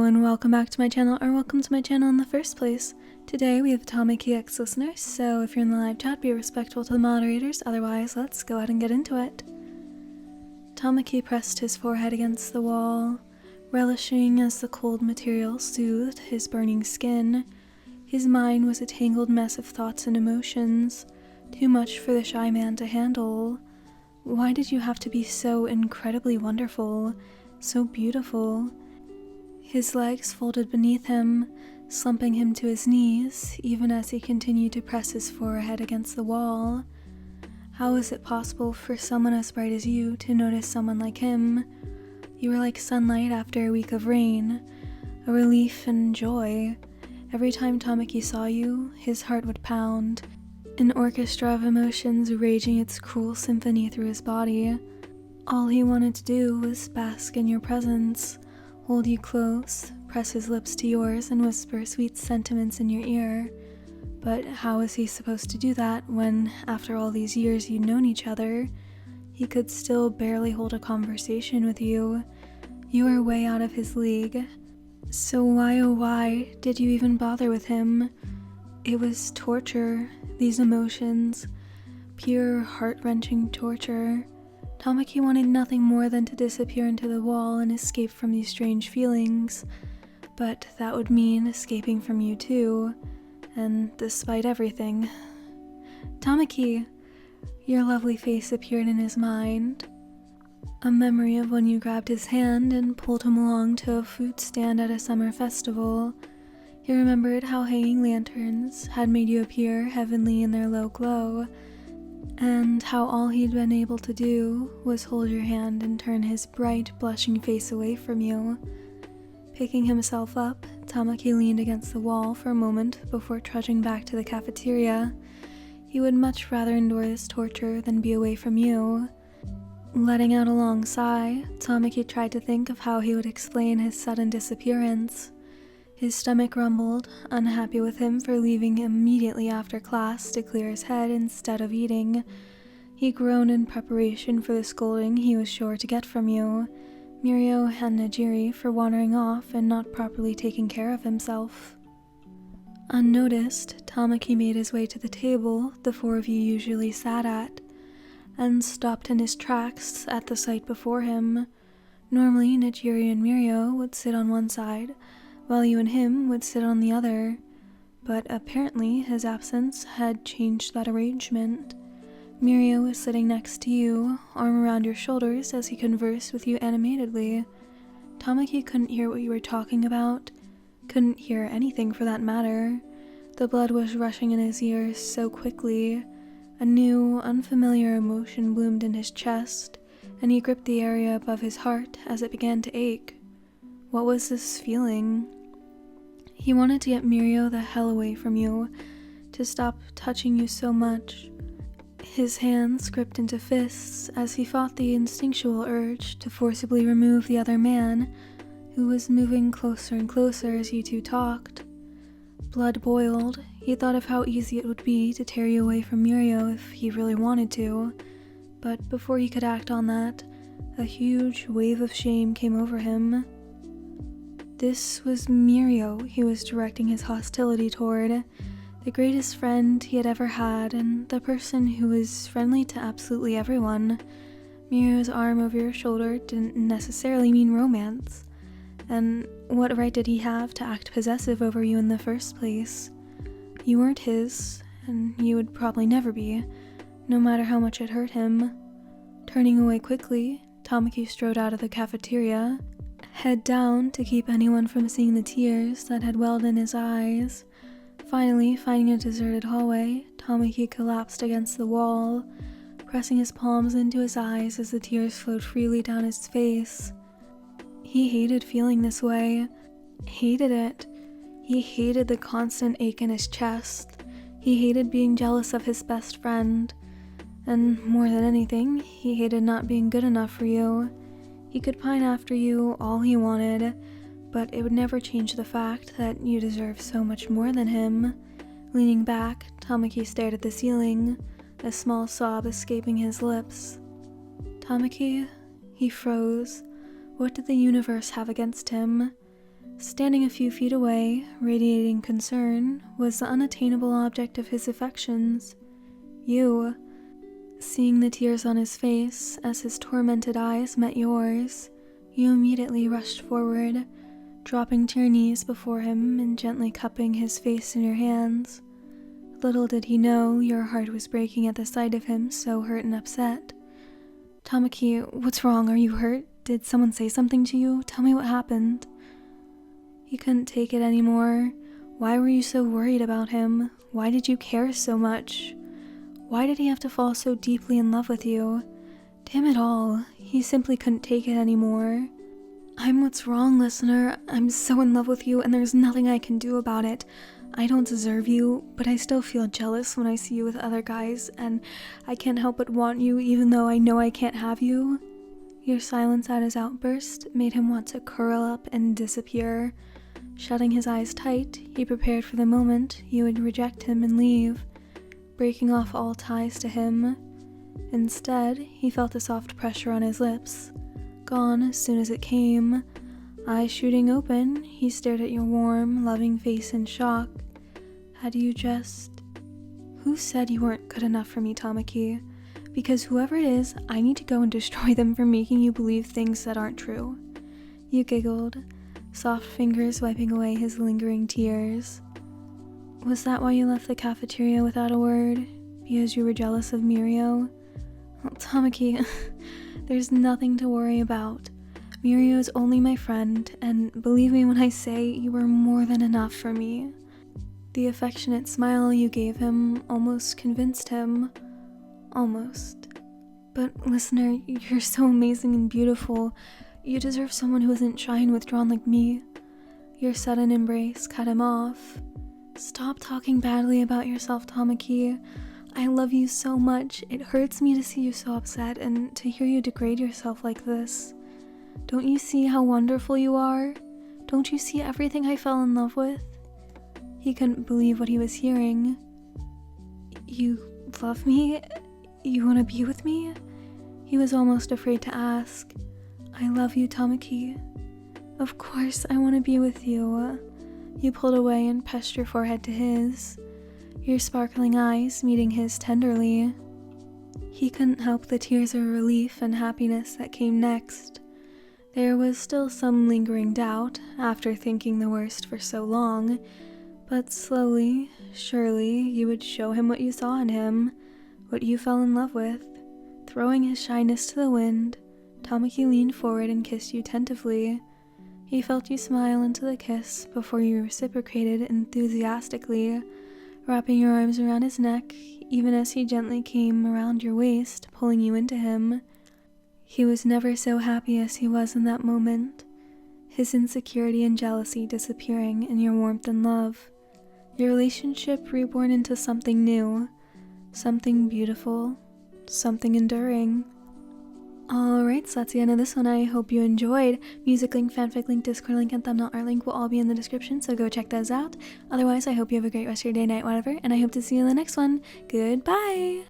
and welcome back to my channel, or welcome to my channel in the first place. Today we have Tamaki ex-listeners, so if you're in the live chat, be respectful to the moderators, otherwise let's go ahead and get into it. Tamaki pressed his forehead against the wall, relishing as the cold material soothed his burning skin. His mind was a tangled mess of thoughts and emotions, too much for the shy man to handle. Why did you have to be so incredibly wonderful, so beautiful? His legs folded beneath him, slumping him to his knees, even as he continued to press his forehead against the wall. How is it possible for someone as bright as you to notice someone like him? You were like sunlight after a week of rain, a relief and joy. Every time Tamaki saw you, his heart would pound, an orchestra of emotions raging its cruel symphony through his body. All he wanted to do was bask in your presence, hold you close, press his lips to yours, and whisper sweet sentiments in your ear. But how was he supposed to do that when, after all these years you'd known each other, he could still barely hold a conversation with you? You were way out of his league. So why, oh why, did you even bother with him? It was torture, these emotions, pure heart-wrenching torture. Tamaki wanted nothing more than to disappear into the wall and escape from these strange feelings, but that would mean escaping from you too, and despite everything. Tamaki! Your lovely face appeared in his mind. A memory of when you grabbed his hand and pulled him along to a fruit stand at a summer festival. He remembered how hanging lanterns had made you appear heavenly in their low glow, and how all he'd been able to do was hold your hand and turn his bright, blushing face away from you. Picking himself up, Tamaki leaned against the wall for a moment before trudging back to the cafeteria. He would much rather endure this torture than be away from you. Letting out a long sigh, Tamaki tried to think of how he would explain his sudden disappearance. His stomach rumbled, unhappy with him for leaving immediately after class to clear his head instead of eating. He groaned in preparation for the scolding he was sure to get from you, Mirio and Najiri, for wandering off and not properly taking care of himself. Unnoticed, Tamaki made his way to the table the four of you usually sat at, and stopped in his tracks at the sight before him. Normally, Najiri and Mirio would sit on one side, while you and him would sit on the other, but apparently his absence had changed that arrangement. Mirio was sitting next to you, arm around your shoulders as he conversed with you animatedly. Tamaki couldn't hear what you were talking about, couldn't hear anything for that matter. The blood was rushing in his ears so quickly. A new, unfamiliar emotion bloomed in his chest, and he gripped the area above his heart as it began to ache. What was this feeling? He wanted to get Mirio the hell away from you, to stop touching you so much. His hands gripped into fists as he fought the instinctual urge to forcibly remove the other man, who was moving closer and closer as you two talked. Blood boiled. He thought of how easy it would be to tear you away from Mirio if he really wanted to, but before he could act on that, a huge wave of shame came over him. This was Mirio he was directing his hostility toward, the greatest friend he had ever had, and the person who was friendly to absolutely everyone. Mirio's arm over your shoulder didn't necessarily mean romance, and what right did he have to act possessive over you in the first place? You weren't his, and you would probably never be, no matter how much it hurt him. Turning away quickly, Tamaki strode out of the cafeteria, head down to keep anyone from seeing the tears that had welled in his eyes. Finally, finding a deserted hallway, Tamaki collapsed against the wall, pressing his palms into his eyes as the tears flowed freely down his face. He hated feeling this way. Hated it. He hated the constant ache in his chest. He hated being jealous of his best friend. And more than anything, he hated not being good enough for you. He could pine after you all he wanted, but it would never change the fact that you deserve so much more than him. Leaning back, Tamaki stared at the ceiling, a small sob escaping his lips. Tamaki, he froze. What did the universe have against him? Standing a few feet away, radiating concern, was the unattainable object of his affections, you. Seeing the tears on his face as his tormented eyes met yours, you immediately rushed forward, dropping to your knees before him and gently cupping his face in your hands. Little did he know your heart was breaking at the sight of him so hurt and upset. Tamaki, what's wrong? Are you hurt? Did someone say something to you? Tell me what happened. He couldn't take it anymore. Why were you so worried about him? Why did you care so much? Why did he have to fall so deeply in love with you? Damn it all, he simply couldn't take it anymore. I'm what's wrong, listener. I'm so in love with you and there's nothing I can do about it. I don't deserve you, but I still feel jealous when I see you with other guys, and I can't help but want you even though I know I can't have you. Your silence at his outburst made him want to curl up and disappear. Shutting his eyes tight, he prepared for the moment you would reject him and leave, breaking off all ties to him. Instead, he felt a soft pressure on his lips, gone as soon as it came. Eyes shooting open, he stared at your warm, loving face in shock. Had you just... Who said you weren't good enough for me, Tamaki? Because whoever it is, I need to go and destroy them for making you believe things that aren't true. You giggled, soft fingers wiping away his lingering tears. Was that why you left the cafeteria without a word? Because you were jealous of Mirio? Well, Tamaki, there's nothing to worry about. Mirio is only my friend, and believe me when I say you were more than enough for me. The affectionate smile you gave him almost convinced him. Almost. But listener, you're so amazing and beautiful. You deserve someone who isn't shy and withdrawn like me. Your sudden embrace cut him off. Stop talking badly about yourself, Tamaki. I love you so much. It hurts me to see you so upset and to hear you degrade yourself like this. Don't you see how wonderful you are? Don't you see everything I fell in love with? He couldn't believe what he was hearing. You love me? You want to be with me? He was almost afraid to ask. I love you, Tamaki. Of course I want to be with you. You pulled away and pressed your forehead to his, your sparkling eyes meeting his tenderly. He couldn't help the tears of relief and happiness that came next. There was still some lingering doubt after thinking the worst for so long, but slowly, surely, you would show him what you saw in him, what you fell in love with. Throwing his shyness to the wind, Tamaki leaned forward and kissed you tentatively. He felt you smile into the kiss before you reciprocated enthusiastically, wrapping your arms around his neck, even as he gently came around your waist, pulling you into him. He was never so happy as he was in that moment, his insecurity and jealousy disappearing in your warmth and love, your relationship reborn into something new, something beautiful, something enduring. Alright, so that's the end of this one. I hope you enjoyed. Music link, fanfic link, Discord link, and thumbnail art link will all be in the description, so go check those out. Otherwise, I hope you have a great rest of your day, night, whatever, and I hope to see you in the next one. Goodbye!